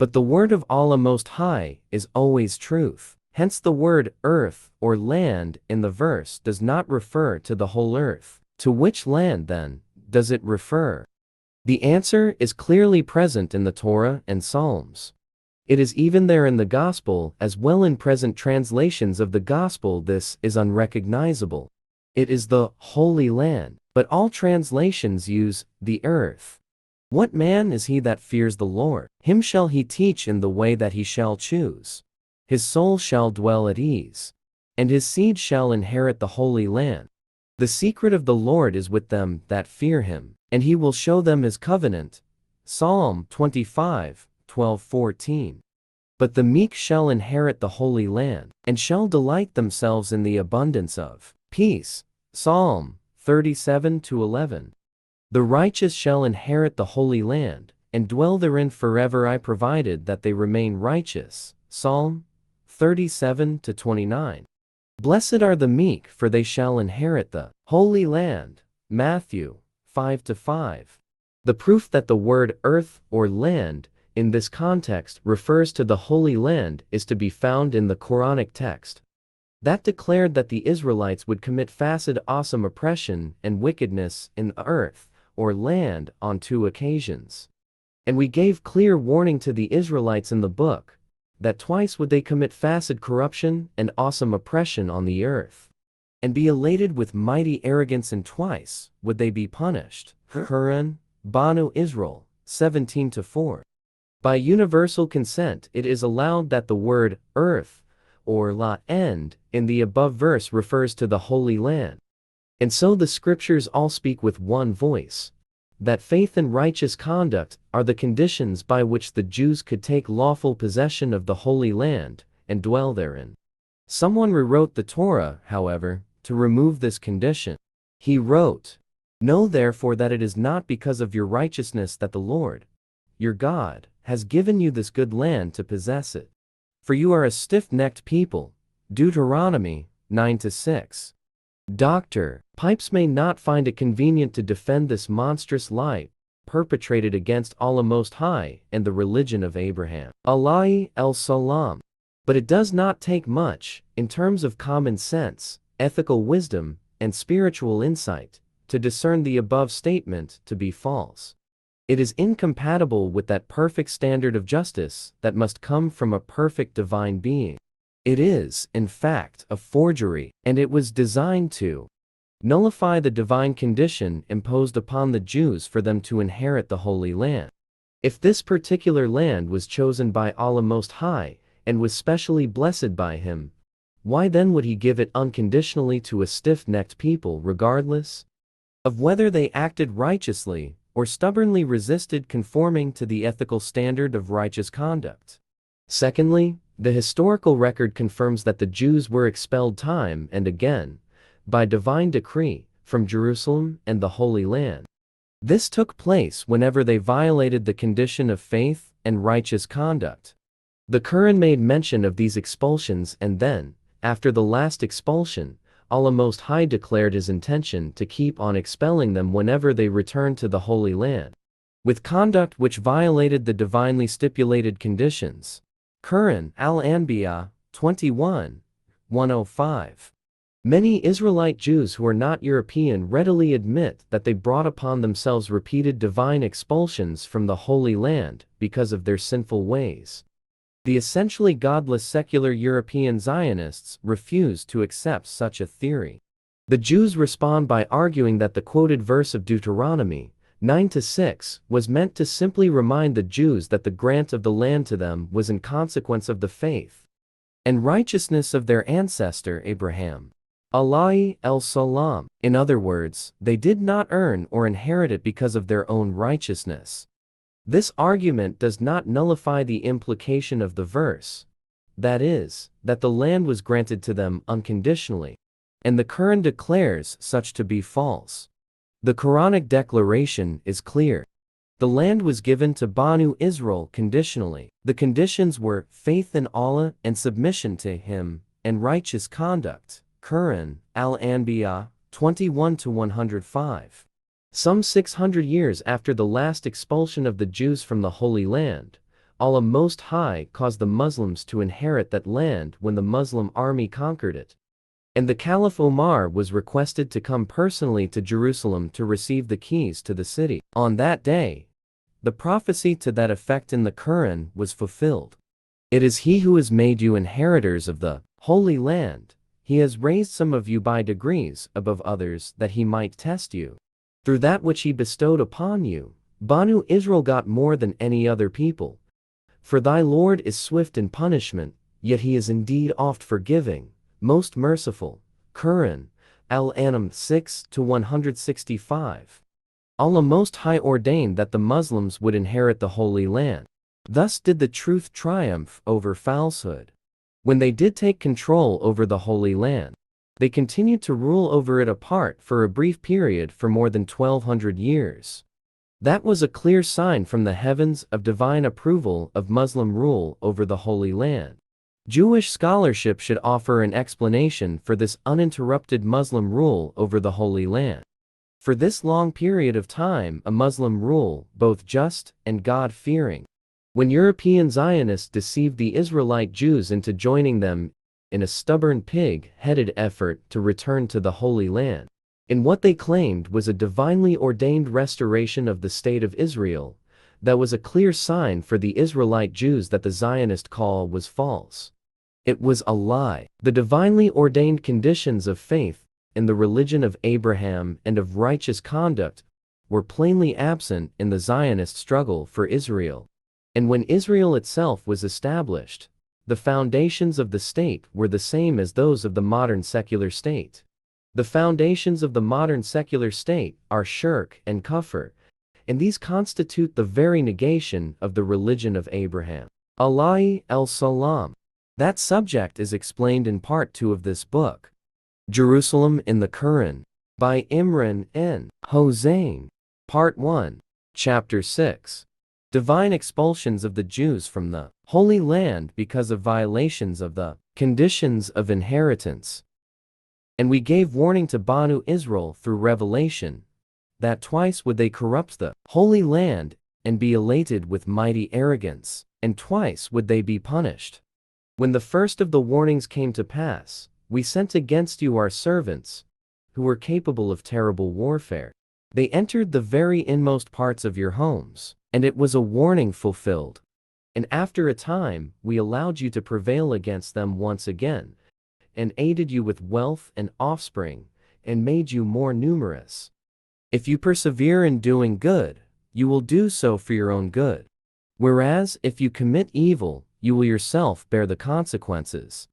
But the word of Allah Most High is always truth. Hence the word earth or land in the verse does not refer to the whole earth. To which land, then, does it refer? The answer is clearly present in the Torah and Psalms. It is even there in the Gospel as well in present translations of the Gospel. This is unrecognizable. It is the Holy Land, but all translations use the earth. What man is he that fears the Lord? Him shall he teach in the way that he shall choose. His soul shall dwell at ease, and his seed shall inherit the Holy Land. The secret of the Lord is with them that fear him, and he will show them his covenant. Psalm 25, 12-14. But the meek shall inherit the Holy Land, and shall delight themselves in the abundance of peace. Psalm 37-11. The righteous shall inherit the Holy Land, and dwell therein forever, provided that they remain righteous. Psalm 37-29. Blessed are the meek, for they shall inherit the Holy Land. Matthew 5-5. The proof that the word earth or land in this context refers to the Holy Land is to be found in the Quranic text that declared that the Israelites would commit facid, awesome oppression and wickedness in the earth or land on 2 occasions. And we gave clear warning to the Israelites in the book that twice would they commit facid corruption and awesome oppression on the earth, and be elated with mighty arrogance, and twice would they be punished. Quran, Banu Israel, 17-4. By universal consent, it is allowed that the word earth or land in the above verse refers to the Holy Land. And so the scriptures all speak with one voice, that faith and righteous conduct are the conditions by which the Jews could take lawful possession of the Holy Land and dwell therein. Someone rewrote the Torah, however, to remove this condition. He wrote, "Know therefore that it is not because of your righteousness that the Lord, your God, has given you this good land to possess it. For you are a stiff-necked people." Deuteronomy 9-6. Dr. Pipes may not find it convenient to defend this monstrous lie perpetrated against Allah Most High and the religion of Abraham alayhi el-salam. But it does not take much, in terms of common sense, ethical wisdom, and spiritual insight, to discern the above statement to be false. It is incompatible with that perfect standard of justice that must come from a perfect divine being. It is, in fact, a forgery, and it was designed to nullify the divine condition imposed upon the Jews for them to inherit the Holy Land. If this particular land was chosen by Allah Most High and was specially blessed by Him, why then would He give it unconditionally to a stiff-necked people regardless of whether they acted righteously or stubbornly resisted conforming to the ethical standard of righteous conduct? Secondly, the historical record confirms that the Jews were expelled time and again, by divine decree, from Jerusalem and the Holy Land. This took place whenever they violated the condition of faith and righteous conduct. The Quran made mention of these expulsions, and then, after the last expulsion, Allah Most High declared His intention to keep on expelling them whenever they returned to the Holy Land, with conduct which violated the divinely stipulated conditions. Quran Al-Anbiya 21, 105. Many Israelite Jews who are not European readily admit that they brought upon themselves repeated divine expulsions from the Holy Land because of their sinful ways. The essentially godless secular European Zionists refuse to accept such a theory. The Jews respond by arguing that the quoted verse of Deuteronomy 9-6 was meant to simply remind the Jews that the grant of the land to them was in consequence of the faith and righteousness of their ancestor Abraham alayhi el-salam. In other words, they did not earn or inherit it because of their own righteousness. This argument does not nullify the implication of the verse, that is, that the land was granted to them unconditionally, and the Quran declares such to be false. The Quranic declaration is clear. The land was given to Banu Israel conditionally. The conditions were faith in Allah and submission to Him, and righteous conduct. Quran Al-Anbiya 21-105. Some 600 years after the last expulsion of the Jews from the Holy Land, Allah Most High caused the Muslims to inherit that land when the Muslim army conquered it. And the Caliph Omar was requested to come personally to Jerusalem to receive the keys to the city. On that day, the prophecy to that effect in the Quran was fulfilled. It is He who has made you inheritors of the Holy Land. He has raised some of you by degrees above others that He might test you. Through that which He bestowed upon you, Banu Israel got more than any other people. For thy Lord is swift in punishment, yet He is indeed oft forgiving, most merciful. Quran, Al-An'am 6-165. Allah Most High ordained that the Muslims would inherit the Holy Land. Thus did the truth triumph over falsehood. When they did take control over the Holy Land, they continued to rule over it apart for a brief period for more than 1200 years. That was a clear sign from the heavens of divine approval of Muslim rule over the Holy Land. Jewish scholarship should offer an explanation for this uninterrupted Muslim rule over the Holy Land. For this long period of time, a Muslim rule, both just and God-fearing. When European Zionists deceived the Israelite Jews into joining them in a stubborn pig-headed effort to return to the Holy Land, in what they claimed was a divinely ordained restoration of the State of Israel, that was a clear sign for the Israelite Jews that the Zionist call was false. It was a lie. The divinely ordained conditions of faith in the religion of Abraham and of righteous conduct were plainly absent in the Zionist struggle for Israel. And when Israel itself was established, the foundations of the state were the same as those of the modern secular state. The foundations of the modern secular state are shirk and kufr, and these constitute the very negation of the religion of Abraham. Alayhi al-Salam. That subject is explained in Part 2 of this book. Jerusalem in the Quran, by Imran N. Hossein. Part 1, Chapter 6. Divine expulsions of the Jews from the Holy Land because of violations of the conditions of inheritance. And we gave warning to Banu Israel through revelation, that twice would they corrupt the Holy Land and be elated with mighty arrogance, and twice would they be punished. When the first of the warnings came to pass, we sent against you our servants, who were capable of terrible warfare. They entered the very inmost parts of your homes, and it was a warning fulfilled. And after a time, we allowed you to prevail against them once again, and aided you with wealth and offspring, and made you more numerous. If you persevere in doing good, you will do so for your own good. Whereas, if you commit evil, you will yourself bear the consequences.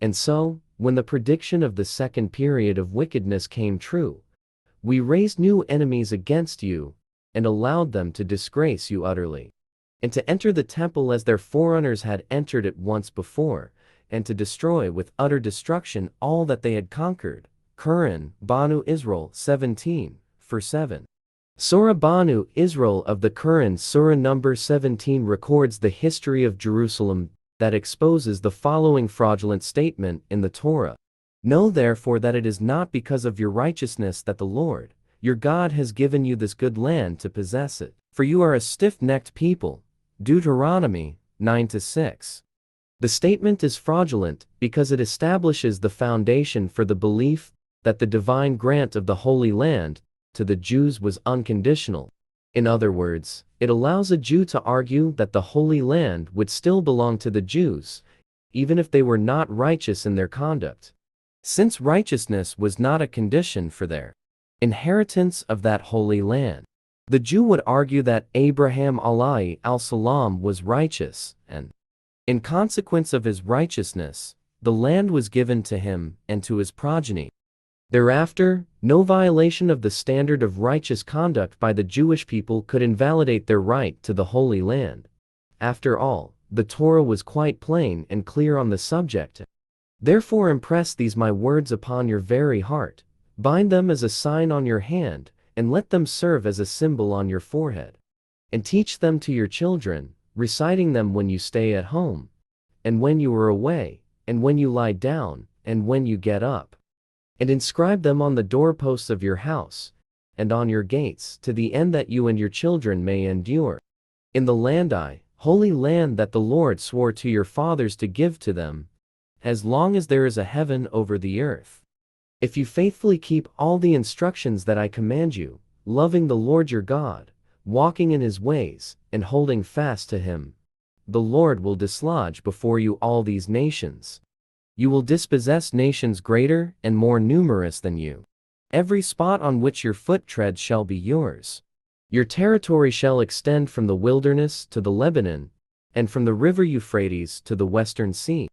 And so, when the prediction of the second period of wickedness came true, we raised new enemies against you, and allowed them to disgrace you utterly, and to enter the temple as their forerunners had entered it once before, and to destroy with utter destruction all that they had conquered. Quran, Banu Israel 17:7. Surah Banu Israel of the Quran, Surah number 17, records the history of Jerusalem that exposes the following fraudulent statement in the Torah. Know therefore that it is not because of your righteousness that the Lord, your God, has given you this good land to possess it, for you are a stiff-necked people. Deuteronomy 9-6. The statement is fraudulent because it establishes the foundation for the belief that the divine grant of the Holy Land to the Jews was unconditional. In other words, it allows a Jew to argue that the Holy Land would still belong to the Jews, even if they were not righteous in their conduct, since righteousness was not a condition for their inheritance of that Holy Land. The Jew would argue that Abraham alayhi al-salam was righteous, and in consequence of his righteousness, the land was given to him and to his progeny. Thereafter, no violation of the standard of righteous conduct by the Jewish people could invalidate their right to the Holy Land. After all, the Torah was quite plain and clear on the subject. Therefore impress these my words upon your very heart, bind them as a sign on your hand, and let them serve as a symbol on your forehead. And teach them to your children, reciting them when you stay at home, and when you are away, and when you lie down, and when you get up. And inscribe them on the doorposts of your house, and on your gates, to the end that you and your children may endure in the land I, holy land that the Lord swore to your fathers to give to them, as long as there is a heaven over the earth. If you faithfully keep all the instructions that I command you, loving the Lord your God, walking in his ways, and holding fast to him, the Lord will dislodge before you all these nations. You will dispossess nations greater and more numerous than you. Every spot on which your foot treads shall be yours. Your territory shall extend from the wilderness to the Lebanon, and from the river Euphrates to the western sea.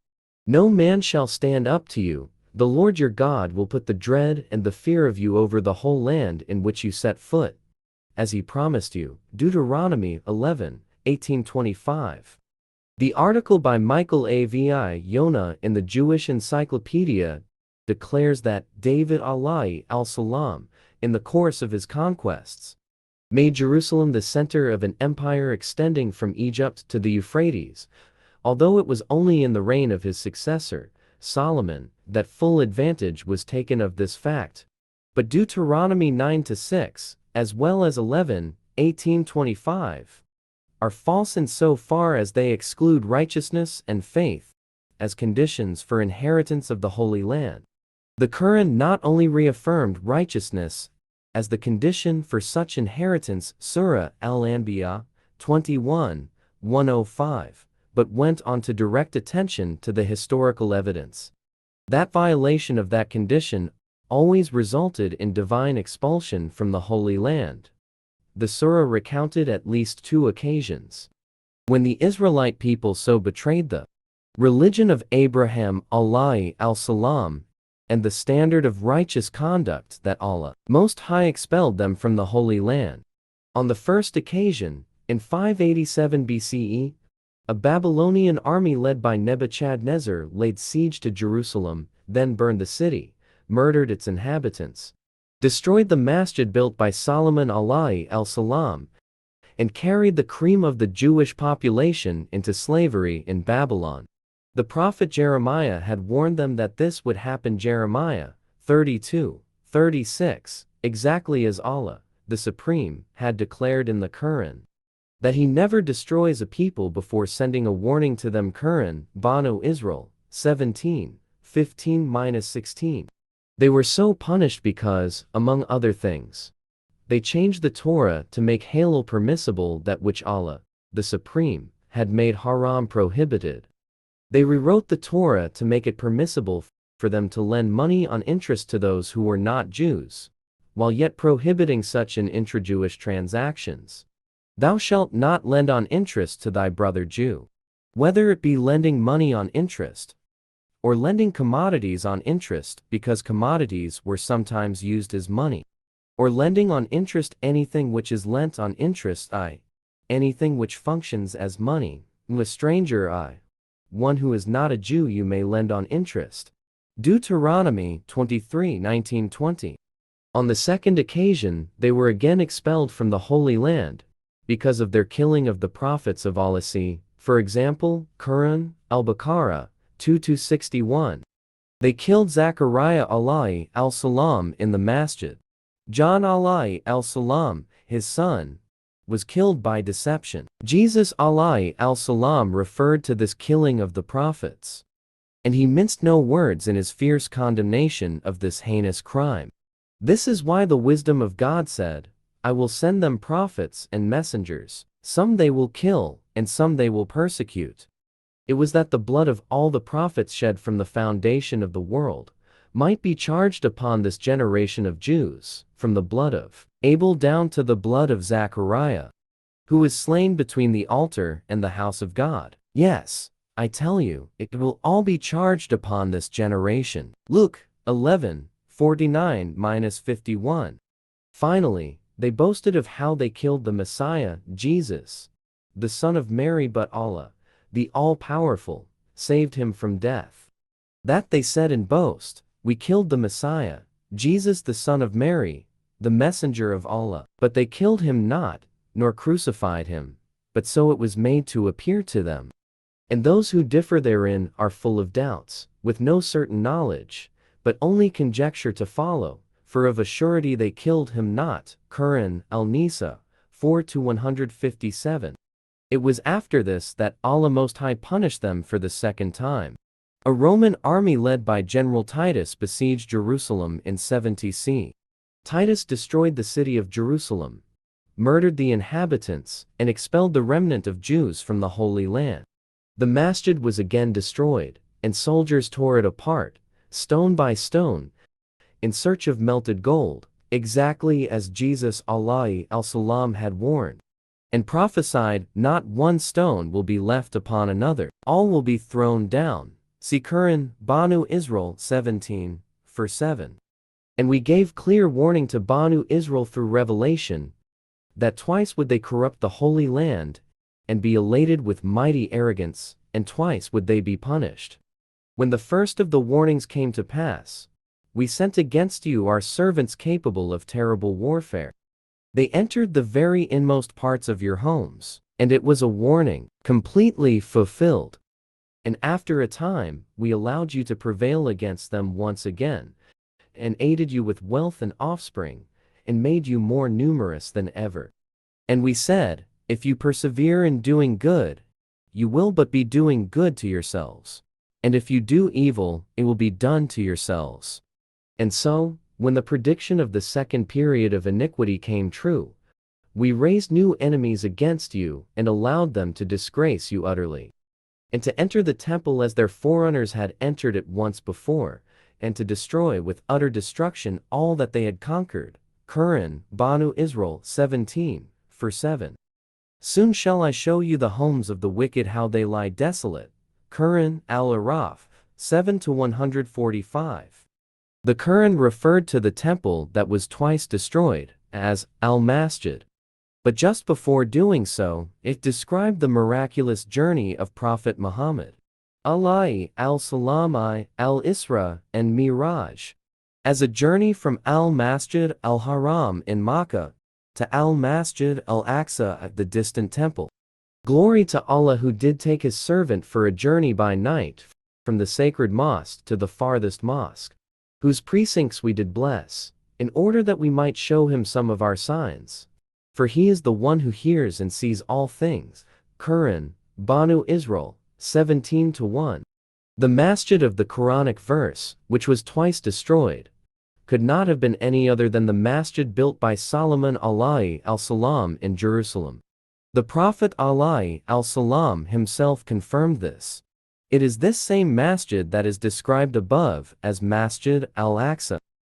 No man shall stand up to you. The Lord your God will put the dread and the fear of you over the whole land in which you set foot, as he promised you. Deuteronomy 11:18-25. The article by Michael Avi Yonah in the Jewish Encyclopedia declares that David alayhi al-salam, in the course of his conquests, made Jerusalem the center of an empire extending from Egypt to the Euphrates, although it was only in the reign of his successor, Solomon, that full advantage was taken of this fact. But Deuteronomy 9-6, as well as 11:18-25, are false in so far as they exclude righteousness and faith as conditions for inheritance of the Holy Land. The Quran not only reaffirmed righteousness as the condition for such inheritance, Surah Al-Anbiya 21:105, but went on to direct attention to the historical evidence that violation of that condition always resulted in divine expulsion from the Holy Land. The surah recounted at least 2 occasions when the Israelite people so betrayed the religion of Abraham alayhi al-salam and the standard of righteous conduct that Allah Most High expelled them from the Holy Land. On the first occasion, in 587 BCE, a Babylonian army led by Nebuchadnezzar laid siege to Jerusalem, then burned the city, murdered its inhabitants, destroyed the masjid built by Solomon alayhi al-salam, and carried the cream of the Jewish population into slavery in Babylon. The prophet Jeremiah had warned them that this would happen. Jeremiah 32:36, exactly as Allah, the Supreme, had declared in the Quran, that he never destroys a people before sending a warning to them. Quran, Banu Israel 17:15-16. They were so punished because, among other things, they changed the Torah to make halal permissible that which Allah, the Supreme, had made haram prohibited. They rewrote the Torah to make it permissible for them to lend money on interest to those who were not Jews, while yet prohibiting such in intra-Jewish transactions. Thou shalt not lend on interest to thy brother Jew, whether it be lending money on interest, or lending commodities on interest, because commodities were sometimes used as money, or lending on interest anything which is lent on interest, anything which functions as money. A stranger, one who is not a Jew, you may lend on interest. Deuteronomy 23:19-20. On the second occasion, they were again expelled from the Holy Land because of their killing of the prophets of Allah. See, for example, Quran, Al-Baqarah 2:61. They killed Zachariah alayhi al-salam in the masjid. John alayhi al-salam, his son, was killed by deception. Jesus alayhi al-salam referred to this killing of the prophets, and he minced no words in his fierce condemnation of this heinous crime. This is why the wisdom of God said, I will send them prophets and messengers, some they will kill, and some they will persecute. It was that the blood of all the prophets shed from the foundation of the world might be charged upon this generation of Jews, from the blood of Abel down to the blood of Zachariah, who was slain between the altar and the house of God. Yes, I tell you, it will all be charged upon this generation. Luke 11:49-51. Finally, they boasted of how they killed the Messiah, Jesus, the son of Mary, but Allah, the all-powerful, saved him from death. That they said in boast, we killed the Messiah, Jesus the son of Mary, the messenger of Allah. But they killed him not, nor crucified him, but so it was made to appear to them. And those who differ therein are full of doubts, with no certain knowledge, but only conjecture to follow, for of a surety they killed him not. Quran, Al-Nisa 4-157. It was after this that Allah Most High punished them for the second time. A Roman army led by General Titus besieged Jerusalem in 70 CE. Titus destroyed the city of Jerusalem, murdered the inhabitants, and expelled the remnant of Jews from the Holy Land. The masjid was again destroyed, and soldiers tore it apart, stone by stone, in search of melted gold, exactly as Jesus alayhi al-salam had warned, and prophesied, not one stone will be left upon another, all will be thrown down. See Quran, Banu Israel 17, verse 7. And we gave clear warning to Banu Israel through revelation, that twice would they corrupt the Holy Land, and be elated with mighty arrogance, and twice would they be punished. When the first of the warnings came to pass, we sent against you our servants capable of terrible warfare. They entered the very inmost parts of your homes, and it was a warning, completely fulfilled. And after a time, we allowed you to prevail against them once again, and aided you with wealth and offspring, and made you more numerous than ever. And we said, if you persevere in doing good, you will but be doing good to yourselves. And if you do evil, it will be done to yourselves. And so, when the prediction of the second period of iniquity came true, we raised new enemies against you and allowed them to disgrace you utterly, and to enter the temple as their forerunners had entered it once before, and to destroy with utter destruction all that they had conquered. Quran, Banu Israel 17, verse 7. Soon shall I show you the homes of the wicked how they lie desolate. Quran, Al-Araf 7-145. The Quran referred to the temple that was twice destroyed as Al-Masjid. But just before doing so, it described the miraculous journey of Prophet Muhammad alayhi al-salami, al-Isra, and Miraj, as a journey from Al-Masjid al-Haram in Makkah to Al-Masjid al-Aqsa at the distant temple. Glory to Allah who did take his servant for a journey by night from the sacred mosque to the farthest mosque, whose precincts we did bless, in order that we might show him some of our signs. For he is the one who hears and sees all things. Quran, Banu Israel 17-1. The masjid of the Quranic verse, which was twice destroyed, could not have been any other than the masjid built by Solomon alayhi al-salam in Jerusalem. The Prophet alayhi al-salam himself confirmed this. It is this same masjid that is described above as Masjid al-Aqsa.